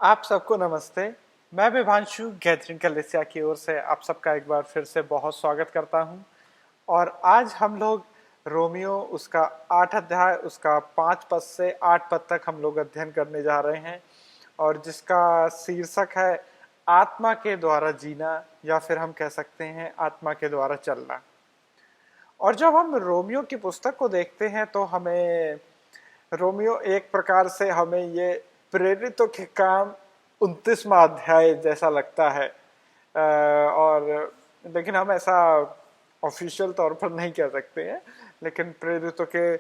आप सबको नमस्ते। मैं विभांशु गैदरिंग कलेसिया की ओर से आप सबका एक बार फिर से बहुत स्वागत करता हूं। और आज हम लोग रोमियो उसका 8 अध्याय उसका 5 पद से 8 पद तक हम लोग अध्ययन करने जा रहे हैं, और जिसका शीर्षक है आत्मा के द्वारा जीना, या फिर हम कह सकते हैं आत्मा के द्वारा चलना। और जब हम रोमियो की पुस्तक को देखते हैं तो हमें रोमियो एक प्रकार से हमें ये प्रेरितों के काम 29वां अध्याय जैसा लगता है। और लेकिन हम ऐसा ऑफिशियल तौर पर नहीं कह सकते हैं, लेकिन प्रेरितों के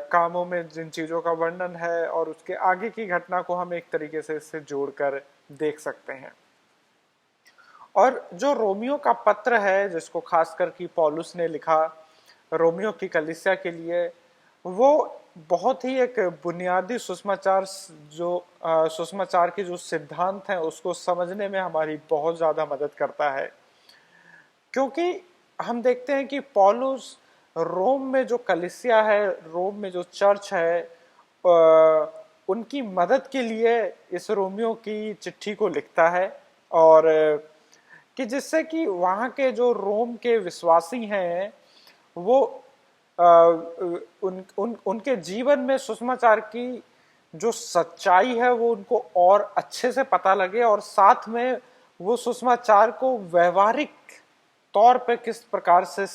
कामों में जिन चीज़ों का वर्णन है और उसके आगे की घटना को हम एक तरीके से इससे जोड़कर देख सकते हैं। और जो रोमियो का पत्र है, जिसको खासकर कि पौलुस ने लिखा रोमियो की कलीसिया के लिए, वो बहुत ही एक बुनियादी सुसमाचार के जो सिद्धांत हैं उसको समझने में हमारी बहुत ज़्यादा मदद करता है। क्योंकि हम देखते हैं कि पौलुस रोम में जो कलीसिया है, रोम में जो चर्च है, उनकी मदद के लिए इस रोमियो की चिट्ठी को लिखता है। और कि जिससे कि वहाँ के जो रोम के विश्वासी हैं वो उनके जीवन में सुसमाचार की जो सच्चाई है वो उनको और अच्छे से पता लगे, और साथ में वो सुसमाचार को व्यवहारिक तौर पे किस प्रकार से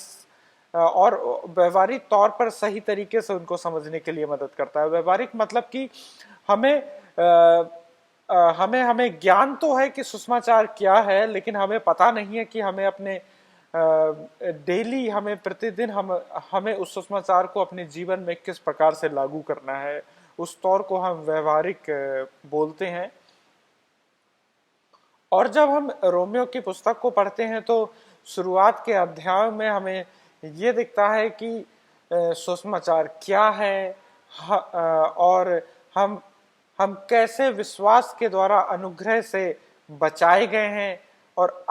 और व्यवहारिक तौर पर सही तरीके से उनको समझने के लिए मदद करता है। व्यवहारिक मतलब कि हमें हमें ज्ञान तो है कि सुसमाचार क्या है, लेकिन हमें पता नहीं है कि हमें अपने डेली हमें प्रतिदिन हमें उस सुसमाचार को अपने जीवन में किस प्रकार से लागू करना है। उस तौर को हम व्यवहारिक बोलते हैं। और जब हम रोमियो की पुस्तक को पढ़ते हैं तो शुरुआत के अध्याय में हमें ये दिखता है कि सुसमाचार क्या है, और हम कैसे विश्वास के द्वारा अनुग्रह से बचाए गए हैं, और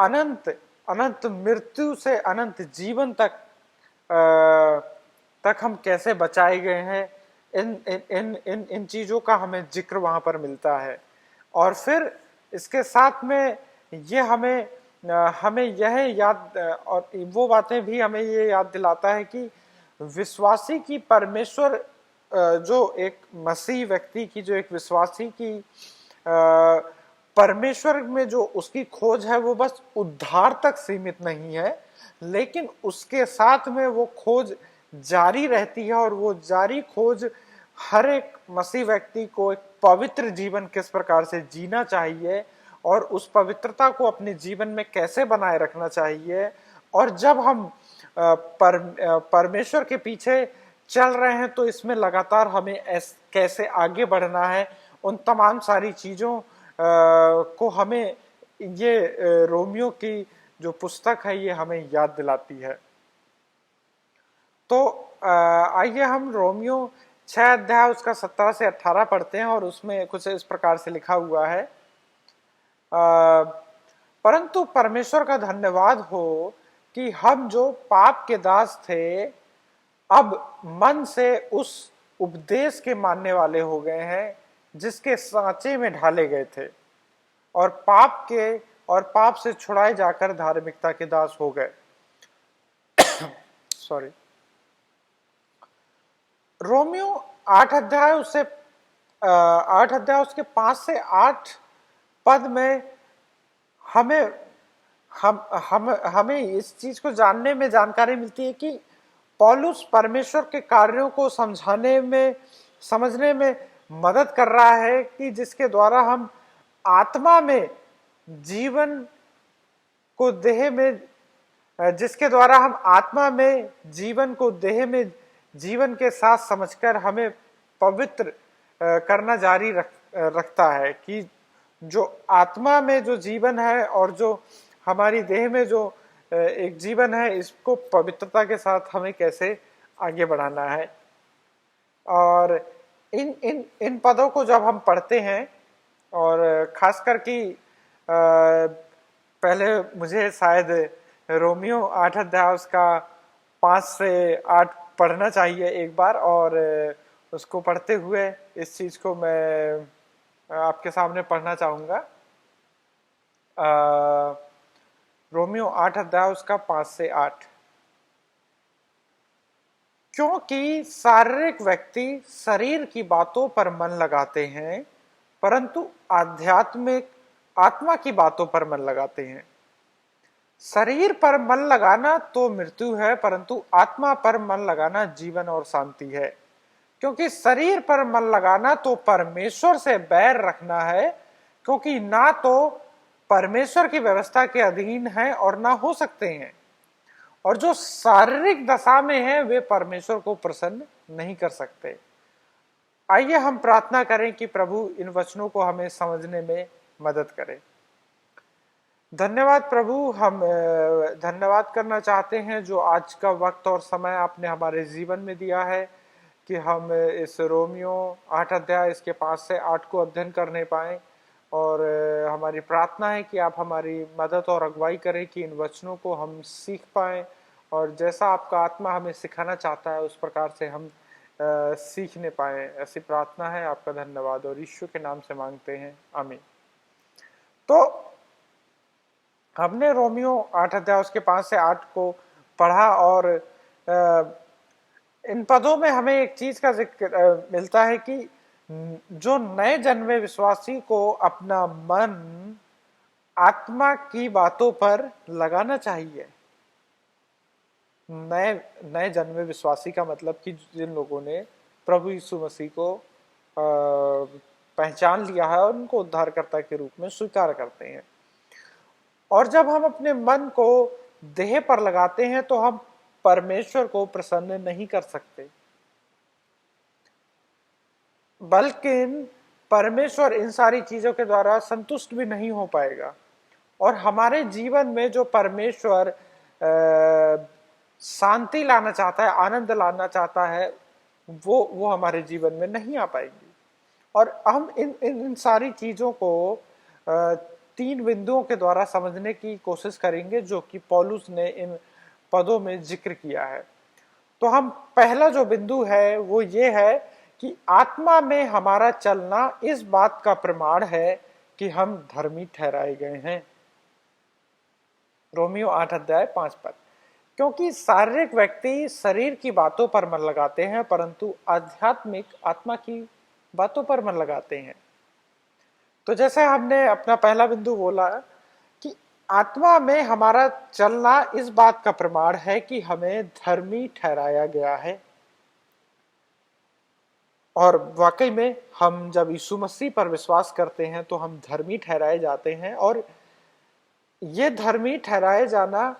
अनंत मृत्यु से अनंत जीवन तक हम कैसे बचाए गए हैं। इन इन इन इन इन चीजों का हमें जिक्र वहां पर मिलता है। और फिर इसके साथ में ये हमें यह याद, और वो बातें भी हमें ये याद दिलाता है कि विश्वासी की परमेश्वर, जो एक मसीह व्यक्ति की, जो एक विश्वासी की परमेश्वर में जो उसकी खोज है वो बस उद्धार तक सीमित नहीं है, लेकिन उसके साथ में वो खोज जारी रहती है। और वो जारी खोज हर एक मसीह व्यक्ति को एक पवित्र जीवन किस प्रकार से जीना चाहिए, और उस पवित्रता को अपने जीवन में कैसे बनाए रखना चाहिए। और जब हम परमेश्वर के पीछे चल रहे हैं तो इसमें लगातार हमें कैसे आगे बढ़ना है, उन तमाम सारी चीजों को हमें ये रोमियो की जो पुस्तक है ये हमें याद दिलाती है। तो आइए हम रोमियो 6 अध्याय उसका 17 से 18 पढ़ते हैं, और उसमें कुछ इस प्रकार से लिखा हुआ है। परंतु परमेश्वर का धन्यवाद हो कि हम जो पाप के दास थे अब मन से उस उपदेश के मानने वाले हो गए हैं जिसके सांचे में ढाले गए थे, और पाप से छुड़ाए जाकर धार्मिकता के दास हो गए। सॉरी। रोमियो 8 अध्याय उसके 5 से 8 पद में हमें इस चीज को जानने में जानकारी मिलती है कि पौलुस परमेश्वर के कार्यों को समझने में मदद कर रहा है, कि जिसके द्वारा हम आत्मा में जीवन को देह में जिसके द्वारा हम आत्मा में जीवन को देह में जीवन के साथ समझकर हमें पवित्र करना जारी रखता है। कि जो आत्मा में जो जीवन है और जो हमारी देह में जो एक जीवन है, इसको पवित्रता के साथ हमें कैसे आगे बढ़ाना है। और इन पदों को जब हम पढ़ते हैं, और खासकर कि पहले मुझे शायद रोमियो 8 अध्याय उसका 5 से 8 पढ़ना चाहिए एक बार, और उसको पढ़ते हुए इस चीज को मैं आपके सामने पढ़ना चाहूंगा। रोमियो 8 अध्याय उसका 5 से 8। क्योंकि शारीरिक व्यक्ति शरीर की बातों पर मन लगाते हैं, परंतु आध्यात्मिक आत्मा की बातों पर मन लगाते हैं। शरीर पर मन लगाना तो मृत्यु है, परंतु आत्मा पर मन लगाना जीवन और शांति है। क्योंकि शरीर पर मन लगाना तो परमेश्वर से बैर रखना है, क्योंकि ना तो परमेश्वर की व्यवस्था के अधीन है और ना हो सकते हैं। और जो शारीरिक दशा में है वे परमेश्वर को प्रसन्न नहीं कर सकते। आइए हम प्रार्थना करें कि प्रभु इन वचनों को हमें समझने में मदद करे। धन्यवाद प्रभु, हम धन्यवाद करना चाहते हैं जो आज का वक्त और समय आपने हमारे जीवन में दिया है कि हम इस रोमियो 8 अध्याय इसके 5 से 8 को अध्ययन करने पाए। और हमारी प्रार्थना है कि आप हमारी मदद और अगुवाई करें कि इन वचनों को हम सीख पाएं, और जैसा आपका आत्मा हमें सिखाना चाहता है उस प्रकार से हम सीखने पाएं। ऐसी प्रार्थना है। आपका धन्यवाद और यीशु के नाम से मांगते हैं, आमीन। तो हमने रोमियो 8 अध्याय उसके 5 से 8 को पढ़ा, और इन पदों में हमें एक चीज का जिक्र मिलता है कि जो नए जन्मे विश्वासी को अपना मन आत्मा की बातों पर लगाना चाहिए। नए जन्मे विश्वासी का मतलब कि जिन लोगों ने प्रभु यीशु मसीह को पहचान लिया है और उनको उद्धारकर्ता के रूप में स्वीकार करते हैं। और जब हम अपने मन को देह पर लगाते हैं तो हम परमेश्वर को प्रसन्न नहीं कर सकते, बल्कि परमेश्वर इन सारी चीजों के द्वारा संतुष्ट भी नहीं हो पाएगा। और हमारे जीवन में जो परमेश्वर शांति लाना चाहता है, आनंद लाना चाहता है, वो हमारे जीवन में नहीं आ पाएंगी। और हम इन सारी चीजों को 3 बिंदुओं के द्वारा समझने की कोशिश करेंगे जो कि पौलुस ने इन पदों में जिक्र किया है। तो हम पहला जो बिंदु है वो ये है कि आत्मा में हमारा चलना इस बात का प्रमाण है कि हम धर्मी ठहराए गए हैं। रोमियो 8 अध्याय 5 पद। क्योंकि शारीरिक व्यक्ति शरीर की बातों पर मन लगाते हैं, परंतु आध्यात्मिक आत्मा की बातों पर मन लगाते हैं। तो जैसे हमने अपना पहला बिंदु बोला कि आत्मा में हमारा चलना इस बात का प्रमाण है कि हमें धर्मी ठहराया गया है। और वाकई में हम जब यीशु मसीह पर विश्वास करते हैं तो हम धर्मी ठहराए जाते हैं। और ये धर्मी ठहराए जाना,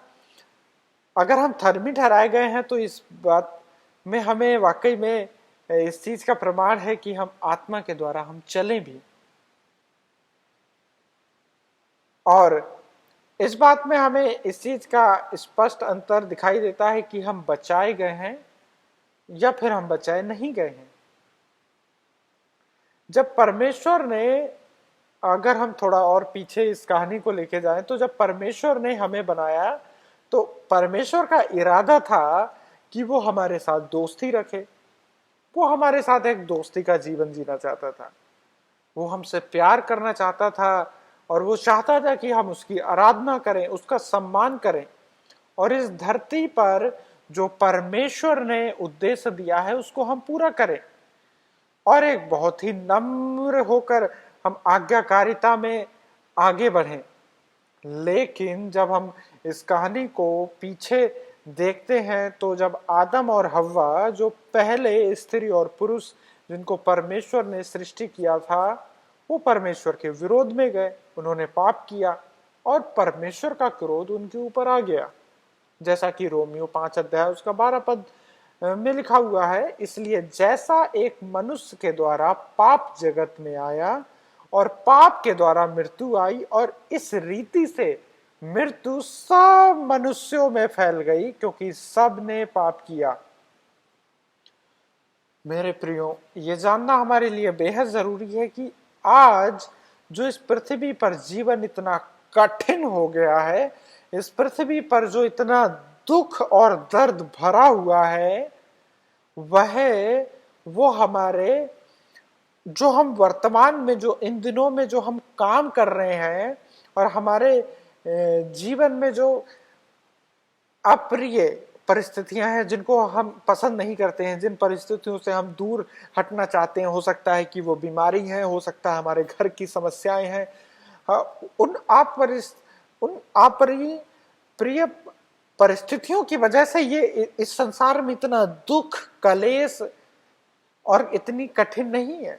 अगर हम धर्मी ठहराए गए हैं तो इस बात में हमें वाकई में इस चीज का प्रमाण है कि हम आत्मा के द्वारा हम चलें भी। और इस बात में हमें इस चीज का स्पष्ट अंतर दिखाई देता है कि हम बचाए गए हैं या फिर हम बचाए नहीं गए हैं। जब परमेश्वर ने, अगर हम थोड़ा और पीछे इस कहानी को लेके जाएं, तो जब परमेश्वर ने हमें बनाया तो परमेश्वर का इरादा था कि वो हमारे साथ दोस्ती रखे। वो हमारे साथ एक दोस्ती का जीवन जीना चाहता था। वो हमसे प्यार करना चाहता था और वो चाहता था कि हम उसकी आराधना करें, उसका सम्मान करें, और इस धरती पर जो परमेश्वर ने उद्देश्य दिया है उसको हम पूरा करें, और एक बहुत ही नम्र होकर हम आज्ञाकारिता में आगे बढ़ें। लेकिन जब हम इस कहानी को पीछे देखते हैं तो जब आदम और हव्वा, जो पहले स्त्री और पुरुष जिनको परमेश्वर ने सृष्टि किया था, वो परमेश्वर के विरोध में गए, उन्होंने पाप किया और परमेश्वर का क्रोध उनके ऊपर आ गया, जैसा कि रोमियो 5 अध्याय उसका 12 पद में लिखा हुआ है। इसलिए जैसा एक मनुष्य के द्वारा पाप जगत में आया और पाप के द्वारा मृत्यु आई, और इस रीति से मृत्यु सब मनुष्यों में फैल गई क्योंकि सब ने पाप किया। मेरे प्रियो, ये जानना हमारे लिए बेहद जरूरी है कि आज जो इस पृथ्वी पर जीवन इतना कठिन हो गया है, इस पृथ्वी पर जो इतना दुख और दर्द भरा हुआ है, वो हमारे जो हम वर्तमान में, जो इन दिनों में जो हम काम कर रहे हैं और हमारे जीवन में जो अप्रिय परिस्थितियां हैं जिनको हम पसंद नहीं करते हैं, जिन परिस्थितियों से हम दूर हटना चाहते हैं, हो सकता है कि वो बीमारी है, हो सकता है हमारे घर की समस्याएं हैं, हाँ, उन अपरिय प्रिय परिस्थितियों की वजह से ये इस संसार में इतना दुख, कलेश और इतनी कठिन नहीं है।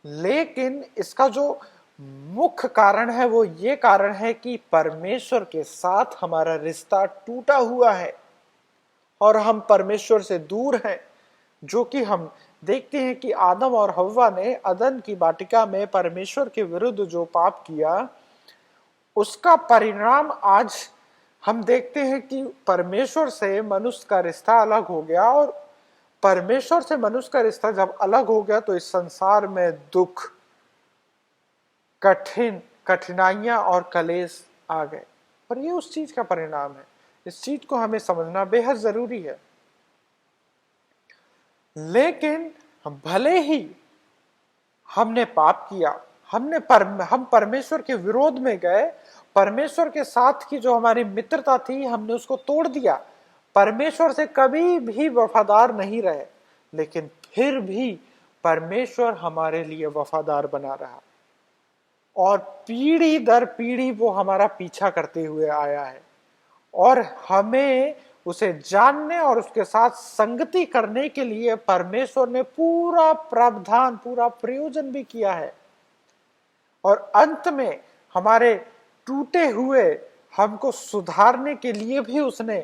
लेकिन इसका जो मुख्य कारण है वो ये कारण है कि परमेश्वर के साथ हमारा रिश्ता टूटा हुआ है और हम परमेश्वर से दूर हैं। जो कि हम देखते हैं कि आदम और हव्वा ने अदन की वाटिका में परमेश्वर के विरुद्ध जो पाप किया, उसका परिणाम आज हम देखते हैं कि परमेश्वर से मनुष्य का रिश्ता अलग हो गया। और परमेश्वर से मनुष्य का रिश्ता जब अलग हो गया तो इस संसार में दुख, कठिनाइयां और कलेश आ गए। पर ये उस चीज का परिणाम है। इस चीज को हमें समझना बेहद जरूरी है। लेकिन भले ही हमने पाप किया, हम परमेश्वर के विरोध में गए, परमेश्वर के साथ की जो हमारी मित्रता थी हमने उसको तोड़ दिया, परमेश्वर से कभी भी वफादार नहीं रहे, लेकिन फिर भी परमेश्वर हमारे लिए वफादार बना रहा और पीढ़ी दर पीढ़ी वो हमारा पीछा करते हुए आया है। और हमें उसे जानने और उसके साथ संगति करने के लिए परमेश्वर ने पूरा प्रावधान, पूरा प्रयोजन भी किया है। और अंत में हमारे टूटे हुए हमको सुधारने के लिए भी उसने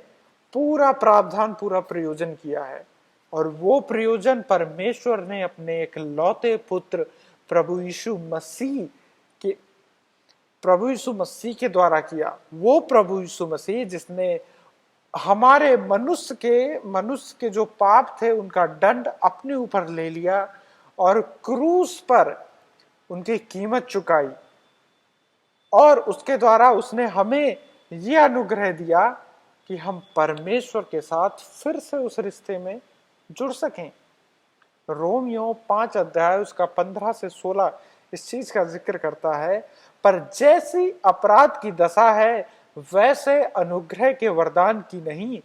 पूरा प्रावधान, पूरा प्रयोजन किया है। और वो प्रयोजन परमेश्वर ने अपने एक लौते पुत्र प्रभु यीशु मसीह के द्वारा किया। वो प्रभु यीशु मसीह जिसने हमारे मनुष्य के जो पाप थे उनका दंड अपने ऊपर ले लिया और क्रूस पर उनकी कीमत चुकाई। और उसके द्वारा उसने हमें यह अनुग्रह दिया कि हम परमेश्वर के साथ फिर से उस रिश्ते में जुड़ सकें। रोमियो 5 अध्याय उसका 15 से 16 इस चीज का जिक्र करता है, पर जैसी अपराध की दशा है वैसे अनुग्रह के वरदान की नहीं,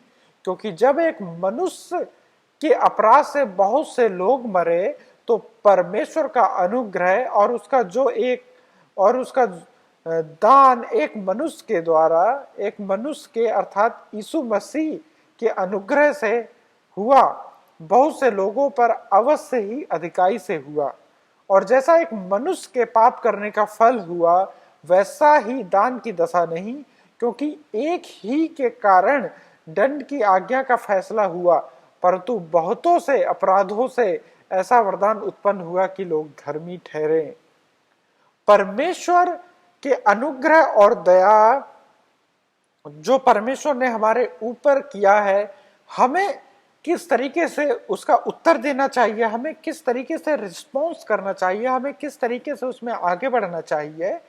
क्योंकि जब एक मनुष्य के अपराध से बहुत से लोग मरे तो परमेश्वर का अनुग्रह और उसका दान एक मनुष्य के द्वारा, एक मनुष्य के अर्थात यीशु मसीह के अनुग्रह से हुआ, बहुत से लोगों पर अवश्य ही अधिकाई से हुआ। और जैसा एक मनुष्य के पाप करने का फल हुआ वैसा ही दान की दशा नहीं, क्योंकि एक ही के कारण दंड की आज्ञा का फैसला हुआ, परंतु बहुतों से अपराधों से ऐसा वरदान उत्पन्न हुआ कि लोग धर्मी ठहरे। परमेश्वर के अनुग्रह और दया जो परमेश्वर ने हमारे ऊपर किया है, हमें किस तरीके से उसका उत्तर देना चाहिए, हमें किस तरीके से रिस्पॉन्स करना चाहिए, हमें किस तरीके से उसमें आगे बढ़ना चाहिए,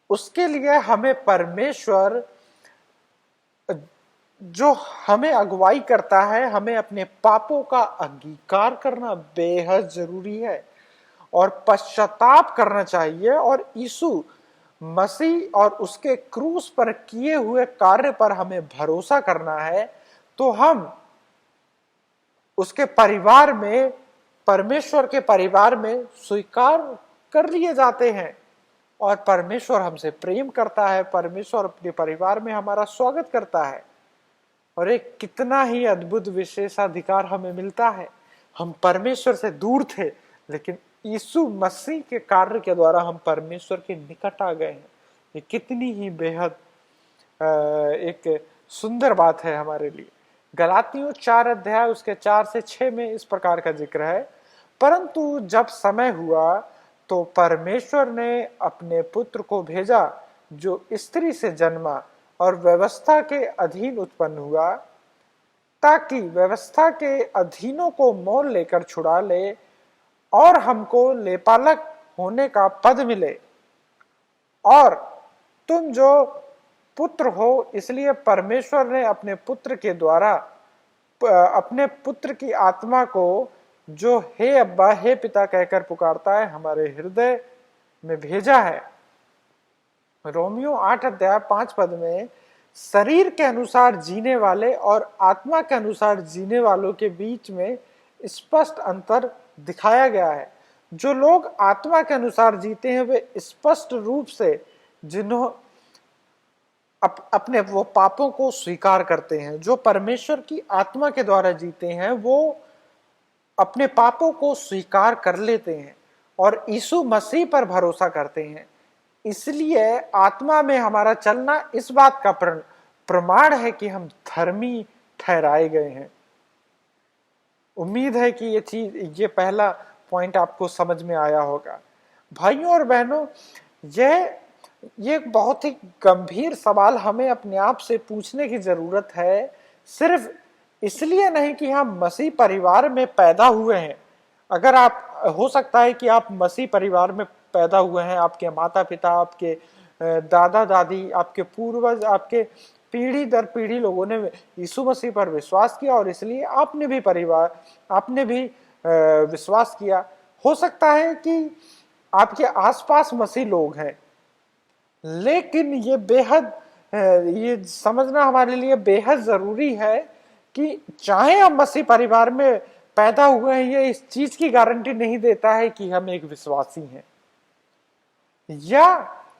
उसके लिए हमें परमेश्वर जो हमें अगुवाई करता है, हमें अपने पापों का अंगीकार करना बेहद जरूरी है और पश्चाताप करना चाहिए और यीशु मसीह और उसके क्रूस पर किए हुए कार्य पर हमें भरोसा करना है। तो हम उसके परिवार में, परमेश्वर के परिवार में स्वीकार कर लिए जाते हैं और परमेश्वर हमसे प्रेम करता है, परमेश्वर अपने परिवार में हमारा स्वागत करता है। और एक कितना ही अद्भुत विशेषाधिकार हमें मिलता है। हम परमेश्वर से दूर थे, लेकिन यीशु मसीह के कार्य के द्वारा हम परमेश्वर के निकट आ गए हैं। ये कितनी ही बेहद एक सुंदर बात है हमारे लिए। गलातियों 4 अध्याय उसके 4 से 6 में इस प्रकार का जिक्र है, परंतु जब समय हुआ तो परमेश्वर ने अपने पुत्र को भेजा जो स्त्री से जन्मा और व्यवस्था के अधीन उत्पन्न हुआ, ताकि व्यवस्था के अधीनों को मोल लेकर छुड़ा ले और हमको लेपालक होने का पद मिले। और तुम जो पुत्र हो, इसलिए परमेश्वर ने अपने पुत्र के द्वारा अपने पुत्र की आत्मा को जो हे अब्बा हे पिता कहकर पुकारता है, हमारे हृदय में भेजा है। रोमियो 8 अध्याय 5 पद में शरीर के अनुसार जीने वाले और आत्मा के अनुसार जीने वालों के बीच में स्पष्ट अंतर दिखाया गया है। जो लोग आत्मा के अनुसार जीते हैं वे स्पष्ट रूप से जिन्हों अपने वो पापों को स्वीकार करते हैं। जो परमेश्वर की आत्मा के द्वारा जीते हैं वो अपने पापों को स्वीकार कर लेते हैं और यीशु मसीह पर भरोसा करते हैं। इसलिए आत्मा में हमारा चलना इस बात का प्रमाण है कि हम धर्मी ठहराए गए हैं। उम्मीद है कि ये पहला पॉइंट आपको समझ में आया होगा। भाइयों और बहनों, ये एक बहुत ही गंभीर सवाल हमें अपने आप से पूछने की जरूरत है, सिर्फ इसलिए नहीं कि हम मसीह परिवार में पैदा हुए हैं। अगर आप, हो सकता है कि आप मसीह परिवार में पैदा हुए हैं, आपके माता पिता, आपके दादा दादी, आपके पूर्वज, आपके पीढ़ी दर पीढ़ी लोगों ने यीशु मसीह पर विश्वास किया और इसलिए आपने भी विश्वास किया। हो सकता है कि आपके आसपास मसीह लोग हैं, लेकिन ये समझना हमारे लिए बेहद जरूरी है कि चाहे हम मसीह परिवार में पैदा हुए हैं, ये इस चीज की गारंटी नहीं देता है कि हम एक विश्वासी हैं, या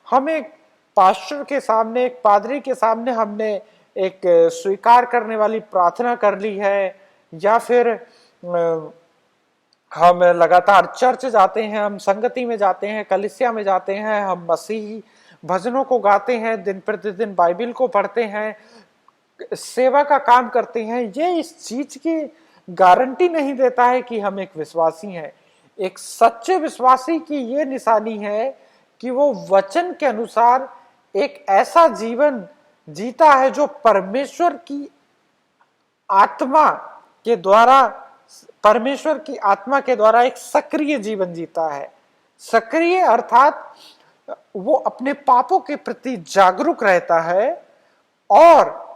हम एक पास्टर के सामने, एक पादरी के सामने हमने एक स्वीकार करने वाली प्रार्थना कर ली है, या फिर हम लगातार चर्च जाते हैं, हम संगति में जाते हैं, कलीसिया में जाते हैं, हम मसीही भजनों को गाते हैं, दिन प्रतिदिन बाइबिल को पढ़ते हैं, सेवा का काम करते हैं। ये इस चीज की गारंटी नहीं देता है कि हम एक विश्वासी हैं। एक सच्चे विश्वासी की ये निशानी है कि वो वचन के अनुसार एक ऐसा जीवन जीता है जो परमेश्वर की आत्मा के द्वारा एक सक्रिय जीवन जीता है। सक्रिय अर्थात वो अपने पापों के प्रति जागरूक रहता है और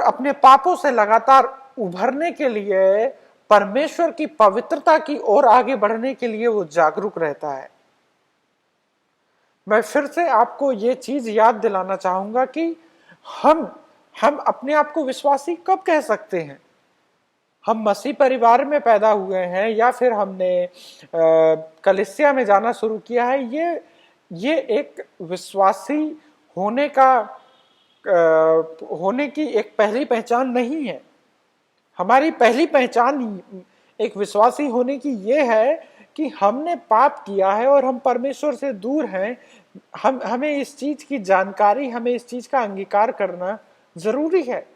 अपने पापों से लगातार उभरने के लिए, परमेश्वर की पवित्रता की ओर आगे बढ़ने के लिए वो जागरूक रहता है। मैं फिर से आपको ये चीज याद दिलाना चाहूंगा कि हम अपने आप को विश्वासी कब कह सकते हैं। हम मसीह परिवार में पैदा हुए हैं या फिर हमने कलीसिया में जाना शुरू किया है, ये एक विश्वासी होने की एक पहली पहचान नहीं है। हमारी पहली पहचान एक विश्वासी होने की ये है कि हमने पाप किया है और हम परमेश्वर से दूर हैं। हमें इस चीज की जानकारी, हमें इस चीज का अंगीकार करना जरूरी है।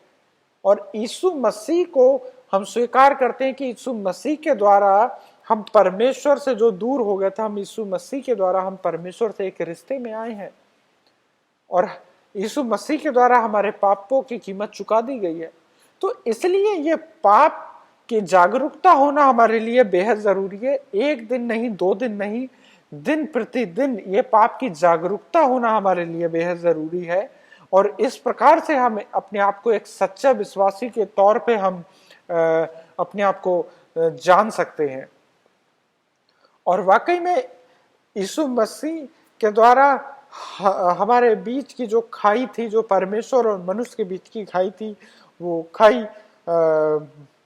और यीशु मसीह को हम स्वीकार करते हैं कि यीशु मसीह के द्वारा हम परमेश्वर से जो दूर हो गए थे, हम यीशु मसीह के द्वारा हम परमेश्वर से एक रिश्ते में आए हैं और यीशु मसीह के द्वारा हमारे पापों की कीमत चुका दी गई है। तो इसलिए ये पाप की जागरूकता होना हमारे लिए बेहद जरूरी है। एक दिन नहीं, 2 दिन नहीं, दिन प्रतिदिन ये पाप की जागरूकता होना हमारे लिए बेहद जरूरी है। और इस प्रकार से हम अपने आप को एक सच्चा विश्वासी के तौर पे हम अपने आप को जान सकते हैं। और वाकई में यीशु मसीह के द्वारा हमारे बीच की जो खाई थी, जो परमेश्वर और मनुष्य के बीच की खाई थी, वो खाई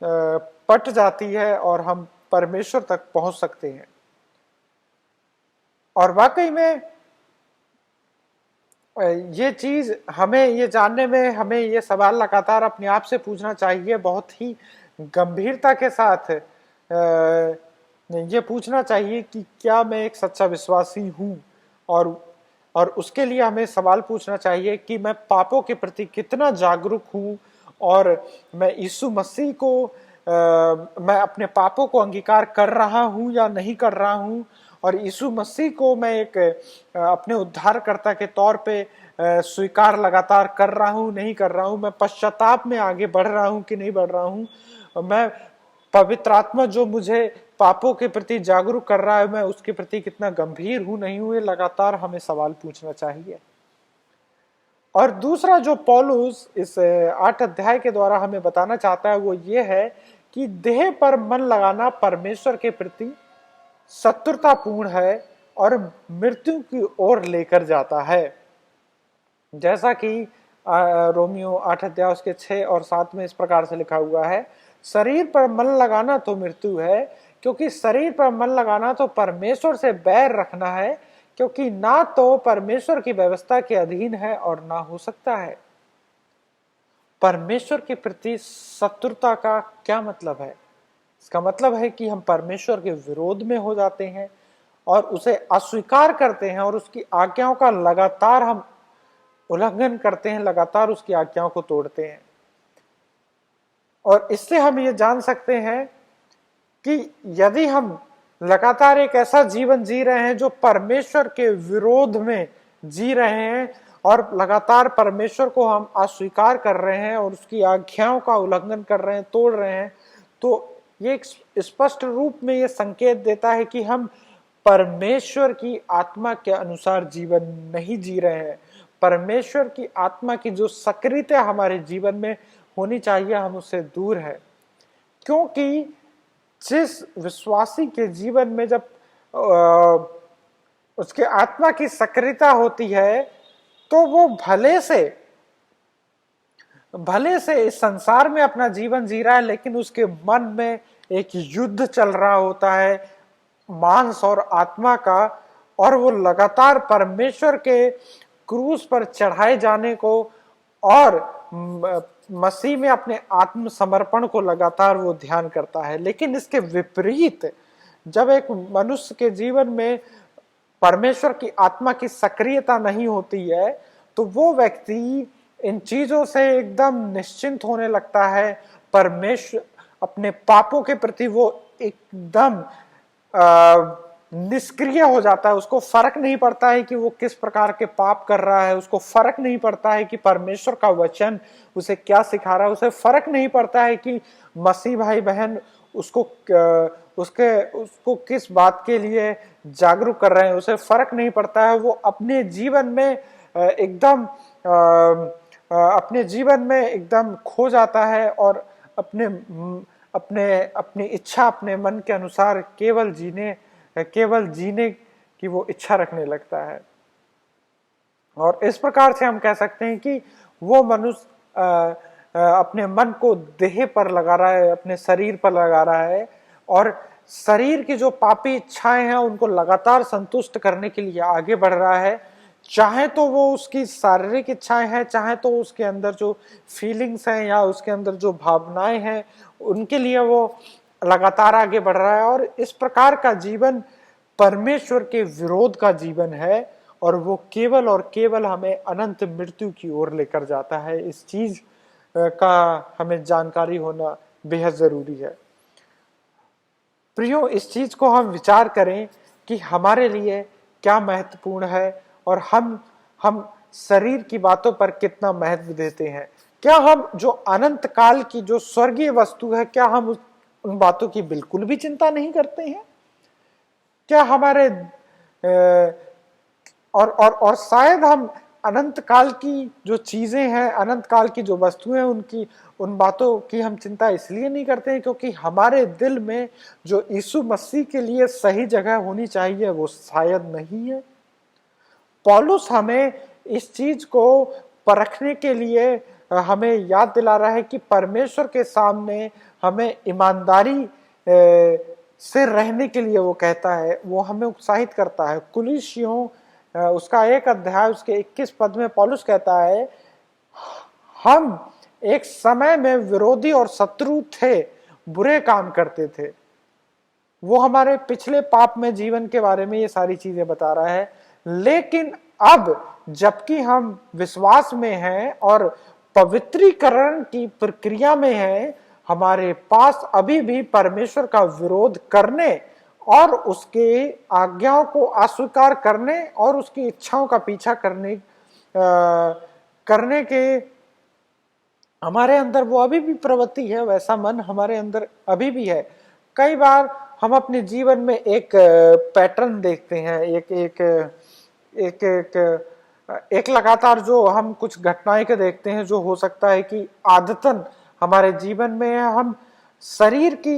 पट जाती है और हम परमेश्वर तक पहुंच सकते हैं। और वाकई में ये चीज हमें ये जानने में, हमें ये सवाल लगातार अपने आप से पूछना चाहिए, बहुत ही गंभीरता के साथ ये पूछना चाहिए कि क्या मैं एक सच्चा विश्वासी हूं। और उसके लिए हमें सवाल पूछना चाहिए कि मैं पापों के प्रति कितना जागरूक हूं और मैं यीशु मसीह को मैं अपने पापों को अंगीकार कर रहा हूं या नहीं कर रहा हूं, और यीशु मसीह को मैं एक अपने उद्धारकर्ता के तौर पे स्वीकार लगातार कर रहा हूं, नहीं कर रहा हूं, मैं पश्चाताप में आगे बढ़ रहा हूं कि नहीं बढ़ रहा हूं, मैं पवित्र आत्मा जो मुझे पापों के प्रति जागरूक कर रहा है, मैं उसके प्रति कितना गंभीर हूं, नहीं हूं। लगातार हमें सवाल पूछना चाहिए। और दूसरा जो पौलुस इस 8 अध्याय के द्वारा हमें बताना चाहता है वो ये है कि देह पर मन लगाना परमेश्वर के प्रति शत्रुतापूर्ण है और मृत्यु की ओर लेकर जाता है। जैसा कि रोमियो 8 अध्याय उसके 6 और 7 में इस प्रकार से लिखा हुआ है, शरीर पर मन लगाना तो मृत्यु है, क्योंकि शरीर पर मन लगाना तो परमेश्वर से बैर रखना है, क्योंकि ना तो परमेश्वर की व्यवस्था के अधीन है और ना हो सकता है। परमेश्वर के प्रति शत्रुता का क्या मतलब है? इसका मतलब है कि हम परमेश्वर के विरोध में हो जाते हैं और उसे अस्वीकार करते हैं और उसकी आज्ञाओं का लगातार हम उल्लंघन करते हैं, लगातार उसकी आज्ञाओं को तोड़ते हैं। और इससे हम ये जान सकते हैं कि यदि हम लगातार एक ऐसा जीवन जी रहे हैं जो परमेश्वर के विरोध में जी रहे हैं और लगातार परमेश्वर को हम अस्वीकार कर रहे हैं और उसकी आज्ञाओं का उल्लंघन कर रहे हैं, तोड़ रहे हैं, तो ये एक स्पष्ट रूप में ये संकेत देता है कि हम परमेश्वर की आत्मा के अनुसार जीवन नहीं जी रहे हैं। परमेश्वर की आत्मा की जो सक्रियता हमारे जीवन में होनी चाहिए, हम उससे दूर है। क्योंकि जिस विश्वासी के जीवन में जब उसके आत्मा की सक्रियता होती है, तो वो भले से इस संसार में अपना जीवन जी रहा है, लेकिन उसके मन में एक युद्ध चल रहा होता है मांस और आत्मा का, और वो लगातार परमेश्वर के क्रूस पर चढ़ाए जाने को और मसीह में अपने आत्मसमर्पण को लगातार वो ध्यान करता है। लेकिन इसके विपरीत जब एक मनुष्य के जीवन में परमेश्वर की आत्मा की सक्रियता नहीं होती है, तो वो व्यक्ति इन चीजों से एकदम निश्चिंत होने लगता है। परमेश्वर अपने पापों के प्रति वो एकदम निष्क्रिय हो जाता है। उसको फर्क नहीं पड़ता है कि वो किस प्रकार के पाप कर रहा है, उसको फर्क नहीं पड़ता है कि परमेश्वर का वचन उसे क्या सिखा रहा है, उसे फर्क नहीं पड़ता है कि मसीह भाई बहन उसको किस बात के लिए जागरूक कर रहे हैं, उसे फर्क नहीं पड़ता है। वो अपने जीवन में एकदम खो जाता है और अपनी इच्छा, अपने मन के अनुसार केवल जीने की वो इच्छा रखने लगता है। और इस प्रकार से हम कह सकते हैं कि वो मनुष्य अपने मन को देह पर लगा रहा है, अपने शरीर पर लगा रहा है, और शरीर की जो पापी इच्छाएं हैं उनको लगातार संतुष्ट करने के लिए आगे बढ़ रहा है। चाहे तो वो उसकी शारीरिक इच्छाएं हैं, चाहे तो उसके अंदर जो फीलिंग्स हैं या उसके अंदर जो भावनाएं हैं, उनके लिए वो लगातार आगे बढ़ रहा है। और इस प्रकार का जीवन परमेश्वर के विरोध का जीवन है और वो केवल और केवल हमें अनंत मृत्यु की ओर लेकर जाता है। इस चीज का हमें जानकारी होना बेहद जरूरी है। प्रियो, इस चीज को हम विचार करें कि हमारे लिए क्या महत्वपूर्ण है और हम शरीर की बातों पर कितना महत्व देते हैं। क्या हम जो अनंत काल की जो स्वर्गीय वस्तु है, क्या हम उन बातों की बिल्कुल भी चिंता नहीं करते हैं? क्या हमारे और शायद हम अनंत काल की जो चीजें हैं, अनंत काल की जो वस्तुएं, उन बातों की हम चिंता इसलिए नहीं करते हैं क्योंकि हमारे दिल में जो यीशु मसीह के लिए सही जगह होनी चाहिए वो शायद नहीं है। पौलुस हमें इस चीज को परखने के लिए हमें याद दिला रहा है कि परमेश्वर के सामने हमें ईमानदारी से रहने के लिए वो कहता है, वो हमें उत्साहित करता है। कुलिसियों उसका 1 अध्याय उसके 21 पद में पौलुस कहता है, हम एक समय में विरोधी और शत्रु थे, बुरे काम करते थे। वो हमारे पिछले पाप में जीवन के बारे में ये सारी चीजें बता रहा है। लेकिन अब जबकि हम विश्वास में हैं और पवित्रीकरण की प्रक्रिया में हैं, हमारे पास अभी भी परमेश्वर का विरोध करने और उसके आज्ञाओं को अस्वीकार करने और उसकी इच्छाओं का पीछा करने के हमारे अंदर वो अभी भी प्रवृत्ति है। वैसा मन हमारे अंदर अभी भी है। कई बार हम अपने जीवन में एक पैटर्न देखते हैं, एक लगातार जो हम कुछ घटनाएं के देखते हैं, जो हो सकता है कि आदतन हमारे जीवन में हम शरीर की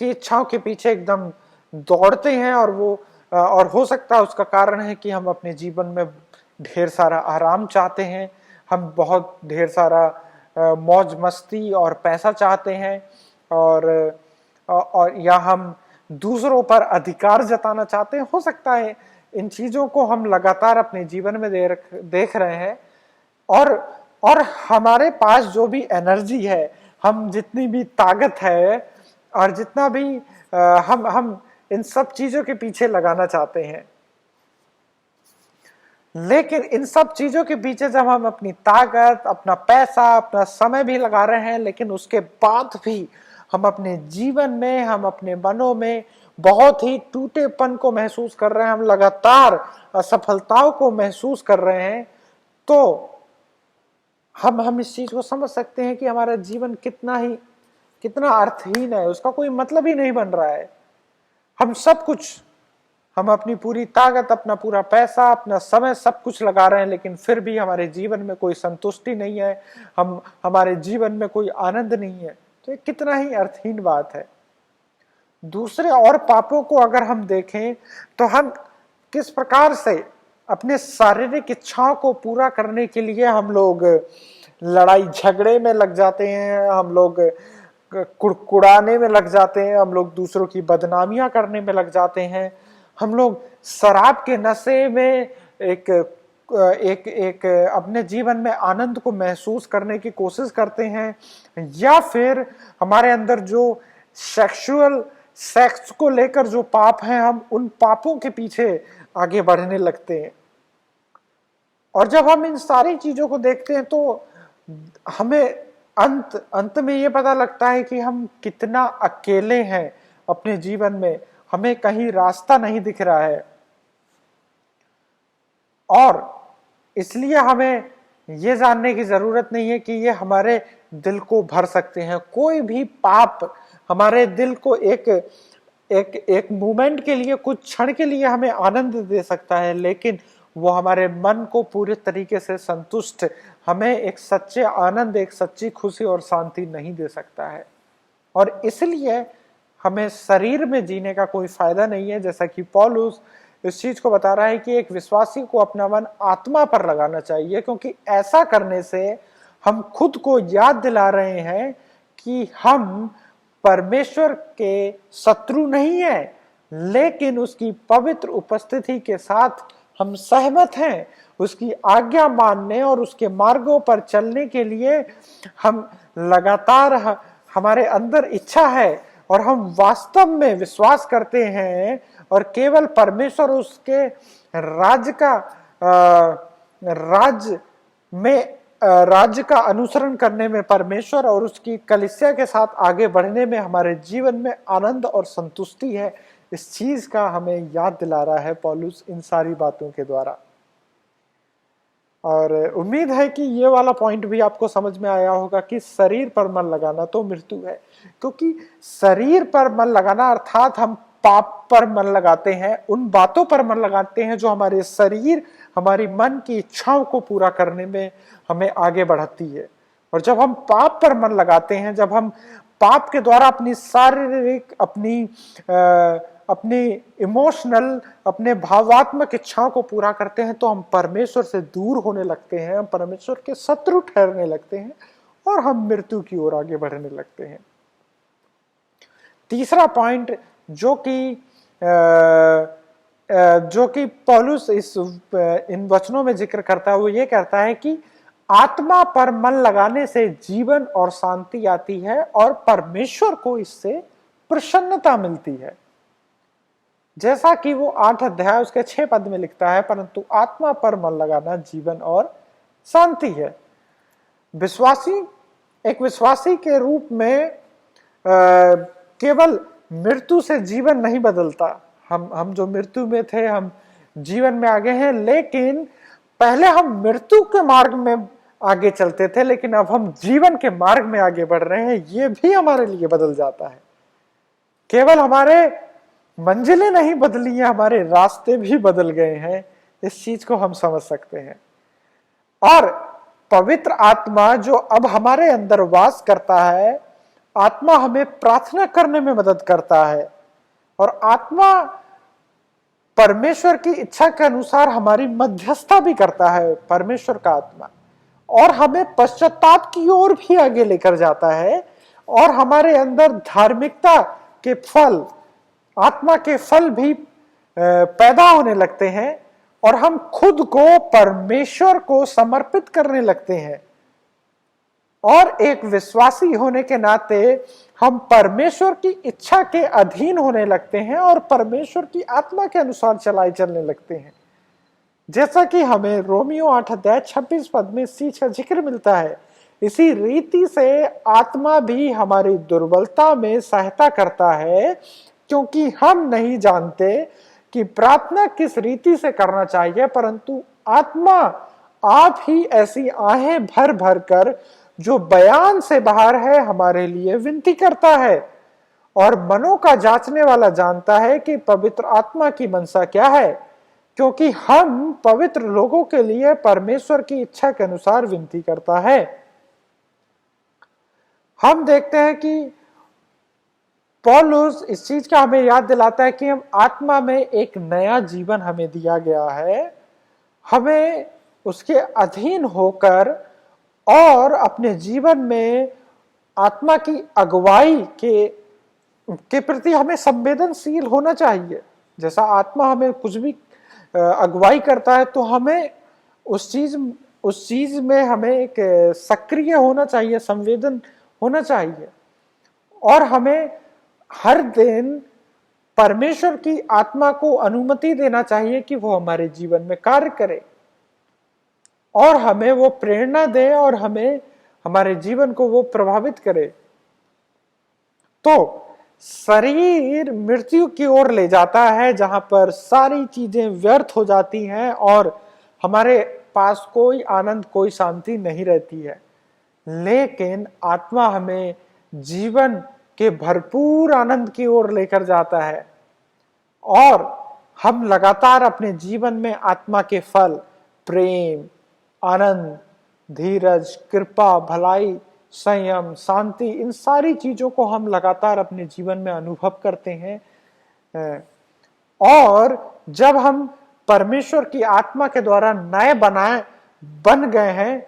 इच्छाओं के पीछे एकदम दौड़ते हैं, और हो सकता है उसका कारण है कि हम अपने जीवन में ढेर सारा आराम चाहते हैं, हम बहुत ढेर सारा मौज मस्ती और पैसा चाहते हैं, और या हम दूसरों पर अधिकार जताना चाहते हैं। हो सकता है इन चीजों को हम लगातार अपने जीवन में देख रहे हैं, और हमारे पास जो भी एनर्जी है, हम जितनी भी ताकत है, और जितना भी हम इन सब चीजों के पीछे लगाना चाहते हैं, लेकिन इन सब चीजों के पीछे जब हम अपनी ताकत, अपना पैसा, अपना समय भी लगा रहे हैं, लेकिन उसके बाद भी हम अपने जीवन में, हम अपने मनों में बहुत ही टूटेपन को महसूस कर रहे हैं, हम लगातार असफलताओं को महसूस कर रहे हैं, तो हम इस चीज को समझ सकते हैं कि हमारा जीवन कितना अर्थहीन है, उसका कोई मतलब ही नहीं बन रहा है। हम अपनी पूरी ताकत, अपना पूरा पैसा, अपना समय, सब कुछ लगा रहे हैं, लेकिन फिर भी हमारे जीवन में कोई संतुष्टि नहीं है, हमारे जीवन में कोई आनंद नहीं है। तो ये कितना ही अर्थहीन बात है। दूसरे और पापों को अगर हम देखें तो हम किस प्रकार से अपने शारीरिक इच्छाओं को पूरा करने के लिए हम लोग लड़ाई झगड़े में लग जाते हैं, हम लोग कुड़कुड़ाने में लग जाते हैं, हम लोग दूसरों की बदनामियां करने में लग जाते हैं, हम लोग शराब के नशे में एक अपने जीवन में आनंद को महसूस करने की कोशिश करते हैं, या फिर हमारे अंदर जो सेक्स को लेकर जो पाप हैं, हम उन पापों के पीछे आगे बढ़ने लगते हैं। और जब हम इन सारी चीजों को देखते हैं तो हमें अंत में ये पता लगता है कि हम कितना अकेले हैं अपने जीवन में, हमें कहीं रास्ता नहीं दिख रहा है, और इसलिए हमें ये जानने की जरूरत नहीं है कि ये हमारे दिल को भर सकते हैं। कोई भी पाप हमारे दिल को एक मोमेंट के लिए, कुछ क्षण के लिए हमें आनंद दे सकता है, लेकिन वो हमारे मन को पूरे तरीके से संतुष्ट, हमें एक सच्चे आनंद, एक सच्ची खुशी और शांति नहीं दे सकता है। और इसलिए हमें शरीर में जीने का कोई फायदा नहीं है। जैसा कि पौलुस इस चीज को बता रहा है कि एक विश्वासी को अपना मन आत्मा पर लगाना चाहिए, क्योंकि ऐसा करने से हम खुद को याद दिला रहे हैं कि हम परमेश्वर के शत्रु नहीं है, लेकिन उसकी पवित्र उपस्थिति के साथ हम सहमत हैं। उसकी आज्ञा मानने और उसके मार्गों पर चलने के लिए हम लगातार, हमारे अंदर इच्छा है, और हम वास्तव में विश्वास करते हैं, और केवल परमेश्वर उसके राज्य का अनुसरण करने में, परमेश्वर और उसकी कलीसिया के साथ आगे बढ़ने में हमारे जीवन में आनंद और संतुष्टि है। इस चीज का हमें याद दिला रहा है पौलुस इन सारी बातों के द्वारा। और उम्मीद है कि ये वाला पॉइंट भी आपको समझ में आया होगा कि शरीर पर मन लगाना तो मृत्यु है, क्योंकि शरीर पर मन लगाना अर्थात हम पाप पर मन लगाते हैं, उन बातों पर मन लगाते हैं जो हमारे शरीर, हमारी मन की इच्छाओं को पूरा करने में हमें आगे बढ़ाती है। और जब हम पाप पर मन लगाते हैं, जब हम पाप के द्वारा अपनी शारीरिक, अपनी इमोशनल, अपने भावात्मक इच्छाओं को पूरा करते हैं, तो हम परमेश्वर से दूर होने लगते हैं, हम परमेश्वर के शत्रु ठहरने लगते हैं, और हम मृत्यु की ओर आगे बढ़ने लगते हैं। तीसरा पॉइंट जो कि पौलुस इन वचनों में जिक्र करता है, वो ये कहता है कि आत्मा पर मन लगाने से जीवन और शांति आती है, और परमेश्वर को इससे प्रसन्नता मिलती है। जैसा कि वो 8 अध्याय उसके 6 पद में लिखता है, परंतु आत्मा पर मन लगाना जीवन और शांति है। एक विश्वासी के रूप में केवल मृत्यु से जीवन नहीं बदलता। हम जो मृत्यु में थे, हम जीवन में आगे हैं, लेकिन पहले हम मृत्यु के मार्ग में आगे चलते थे, लेकिन अब हम जीवन के मार्ग में आगे बढ़ रहे हैं। ये भी हमारे लिए बदल जाता है। केवल हमारे मंजिलें नहीं बदली हैं, हमारे रास्ते भी बदल गए हैं। इस चीज को हम समझ सकते हैं। और पवित्र आत्मा जो अब हमारे अंदर वास करता है, आत्मा हमें प्रार्थना करने में मदद करता है, और आत्मा परमेश्वर की इच्छा के अनुसार हमारी मध्यस्थता भी करता है। परमेश्वर का आत्मा और हमें पश्चाताप की ओर भी आगे लेकर जाता है, और हमारे अंदर धार्मिकता के फल, आत्मा के फल भी पैदा होने लगते हैं, और हम खुद को परमेश्वर को समर्पित करने लगते हैं। और एक विश्वासी होने के नाते हम परमेश्वर की इच्छा के अधीन होने लगते हैं और परमेश्वर की आत्मा के अनुसार चलने लगते हैं। जैसा कि हमें रोमियो 8:26 में इस चीज का जिक्र मिलता है, इसी रीति से आत्मा भी हमारी दुर्बलता में सहायता करता है, क्योंकि हम नहीं जानते कि प्रार्थना किस रीति से करना चाहिए, परंतु आत्मा आप ही ऐसी आहें भर भर कर जो बयान से बाहर है हमारे लिए विनती करता है। और मनों का जांचने वाला जानता है कि पवित्र आत्मा की मनसा क्या है, क्योंकि हम पवित्र लोगों के लिए परमेश्वर की इच्छा के अनुसार विनती करता है। हम देखते हैं कि पौलुस इस चीज का हमें याद दिलाता है कि हम आत्मा में एक नया जीवन हमें दिया गया है, हमें उसके अधीन होकर और अपने जीवन में आत्मा की अगुवाई के प्रति हमें संवेदनशील होना चाहिए। जैसा आत्मा हमें कुछ भी अगुवाई करता है, तो हमें उस चीज में हमें एक सक्रिय होना चाहिए, संवेदन होना चाहिए, और हमें हर दिन परमेश्वर की आत्मा को अनुमति देना चाहिए कि वो हमारे जीवन में कार्य करे और हमें वो प्रेरणा दे और हमें हमारे जीवन को वो प्रभावित करे। तो शरीर मृत्यु की ओर ले जाता है, जहां पर सारी चीजें व्यर्थ हो जाती हैं और हमारे पास कोई आनंद, कोई शांति नहीं रहती है। लेकिन आत्मा हमें जीवन के भरपूर आनंद की ओर लेकर जाता है, और हम लगातार अपने जीवन में आत्मा के फल, प्रेम, आनंद, धीरज, कृपा, भलाई, संयम, शांति, इन सारी चीजों को हम लगातार अपने जीवन में अनुभव करते हैं। और जब हम परमेश्वर की आत्मा के द्वारा नए बन गए हैं,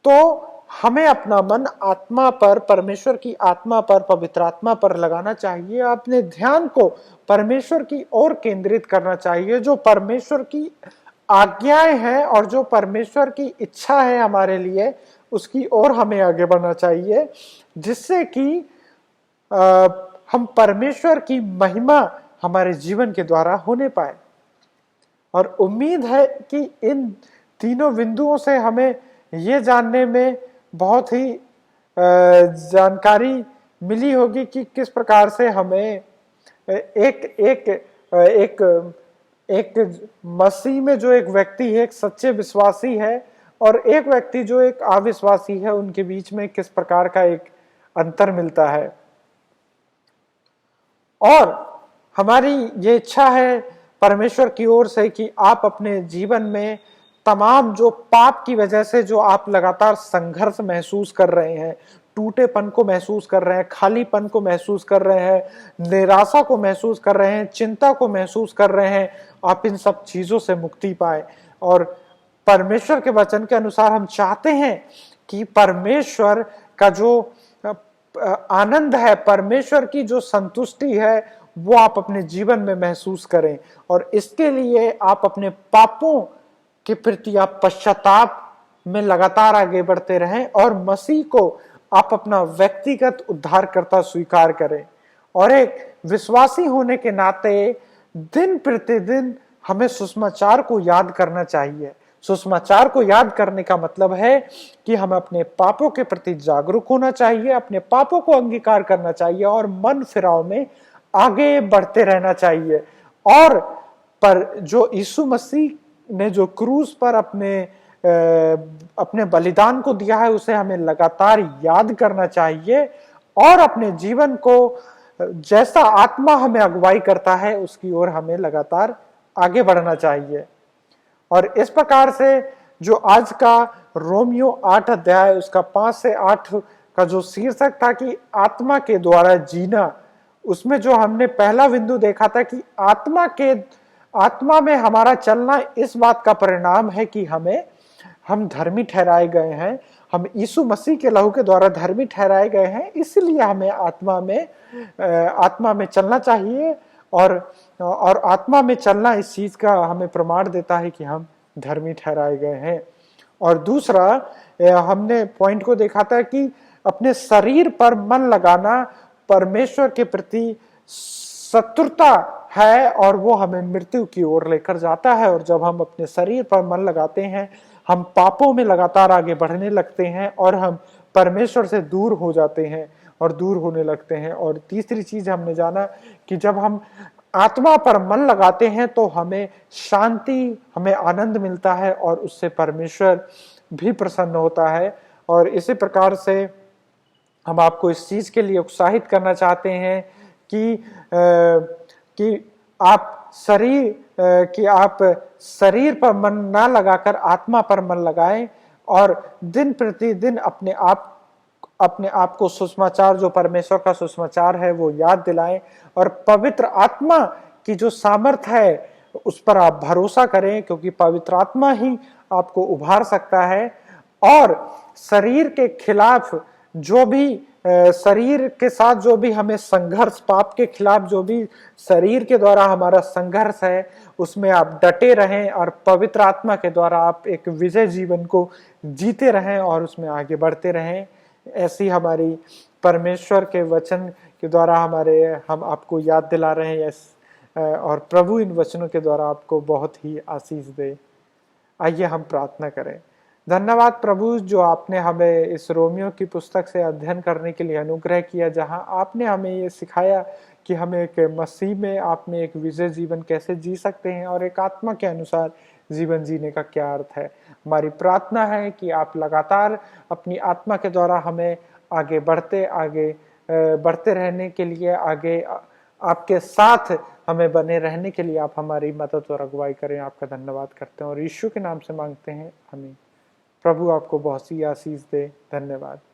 तो हमें अपना मन आत्मा पर, परमेश्वर की आत्मा पर, पवित्र आत्मा पर लगाना चाहिए। अपने ध्यान को परमेश्वर की ओर केंद्रित करना चाहिए, जो परमेश्वर की आज्ञाएं हैं और जो परमेश्वर की इच्छा है हमारे लिए, उसकी ओर हमें आगे बढ़ना चाहिए, जिससे कि हम परमेश्वर की महिमा हमारे जीवन के द्वारा होने पाए। और उम्मीद है कि इन तीनों बिंदुओं से हमें ये जानने में बहुत ही जानकारी मिली होगी कि किस प्रकार से हमें एक मसीह में जो एक व्यक्ति है, एक सच्चे विश्वासी है, और एक व्यक्ति जो एक अविश्वासी है, उनके बीच में किस प्रकार का एक अंतर मिलता है। और हमारी ये इच्छा है परमेश्वर की ओर से कि आप अपने जीवन में तमाम जो पाप की वजह से जो आप लगातार संघर्ष महसूस कर रहे हैं, टूटेपन को महसूस कर रहे हैं, खालीपन को महसूस कर रहे हैं, निराशा को महसूस कर रहे हैं, चिंता को महसूस कर रहे हैं, आप इन सब चीजों से मुक्ति पाए। और परमेश्वर के वचन के अनुसार हम चाहते हैं कि परमेश्वर का जो आनंद है, परमेश्वर की जो संतुष्टि है, वो आप अपने जीवन में महसूस करें। और इसके लिए आप अपने पापों के प्रति आप पश्चाताप में लगातार आगे बढ़ते रहें और मसीह को आप अपना व्यक्तिगत उद्धारकर्ता स्वीकार करें। और एक विश्वासी होने के नाते दिन प्रतिदिन हमें सुसमाचार को याद करना चाहिए। सुसमाचार को याद करने का मतलब है कि हमें अपने पापों के प्रति जागरूक होना चाहिए, अपने पापों को अंगीकार करना चाहिए और मन फिराव में आगे बढ़ते रहना चाहिए। और पर जो यीशु मसीह ने जो क्रूस पर अपने बलिदान को दिया है, उसे हमें लगातार याद करना चाहिए और अपने जीवन को जैसा आत्मा हमें अगुवाई करता है उसकी ओर हमें लगातार आगे बढ़ना चाहिए। और इस प्रकार से जो आज का रोमियो 8 अध्याय उसका 5 से 8 का जो शीर्षक था कि आत्मा के द्वारा जीना, उसमें जो हमने पहला बिंदु देखा था कि आत्मा में हमारा चलना इस बात का परिणाम है कि हम धर्मी ठहराए गए हैं, हम यीशु मसीह के लहू के द्वारा धर्मी ठहराए गए हैं, इसलिए हमें आत्मा में चलना चाहिए। और आत्मा में चलना इस चीज का हमें प्रमाण देता है कि हम धर्मी ठहराए गए हैं। और दूसरा, हमने पॉइंट को देखा था कि अपने शरीर पर मन लगाना परमेश्वर के प्रति शत्रुता है और वो हमें मृत्यु की ओर लेकर जाता है। और जब हम अपने शरीर पर मन लगाते हैं, हम पापों में लगातार आगे बढ़ने लगते हैं और हम परमेश्वर से दूर हो जाते हैं और दूर होने लगते हैं। और तीसरी चीज हमने जाना कि जब हम आत्मा पर मन लगाते हैं तो हमें शांति, हमें आनंद मिलता है और उससे परमेश्वर भी प्रसन्न होता है। और इसी प्रकार से हम आपको इस चीज के लिए उत्साहित करना चाहते हैं कि आप शरीर पर मन ना लगाकर आत्मा पर मन लगाएं और दिन प्रतिदिन अपने आप को सुसमाचार, जो परमेश्वर का सुसमाचार है, वो याद दिलाएं और पवित्र आत्मा की जो सामर्थ है उस पर आप भरोसा करें, क्योंकि पवित्र आत्मा ही आपको उभार सकता है। और शरीर के खिलाफ जो भी, शरीर के साथ जो भी हमें संघर्ष, पाप के खिलाफ जो भी शरीर के द्वारा हमारा संघर्ष है, उसमें आप डटे रहें और पवित्र आत्मा के द्वारा आप एक विजय जीवन को जीते रहें और उसमें आगे बढ़ते रहें। ऐसी हमारी परमेश्वर के वचन के द्वारा हम आपको याद दिला रहे हैं, और प्रभु इन वचनों के द्वारा आपको बहुत ही आशीष दे। आइए हम प्रार्थना करें। धन्यवाद प्रभु, जो आपने हमें इस रोमियो की पुस्तक से अध्ययन करने के लिए अनुग्रह किया, जहां आपने हमें ये सिखाया कि हमें एक मसीह में, आप में एक विजय जीवन कैसे जी सकते हैं और एक आत्मा के अनुसार जीवन जीने का क्या अर्थ है। हमारी प्रार्थना है कि आप लगातार अपनी आत्मा के द्वारा हमें आगे बढ़ते रहने के लिए, आगे आपके साथ हमें बने रहने के लिए आप हमारी मदद और अगुवाई करें। आपका धन्यवाद करते हैं और यीशु के नाम से मांगते हैं, आमीन। प्रभु आपको बहुत सी आशीष दे। धन्यवाद।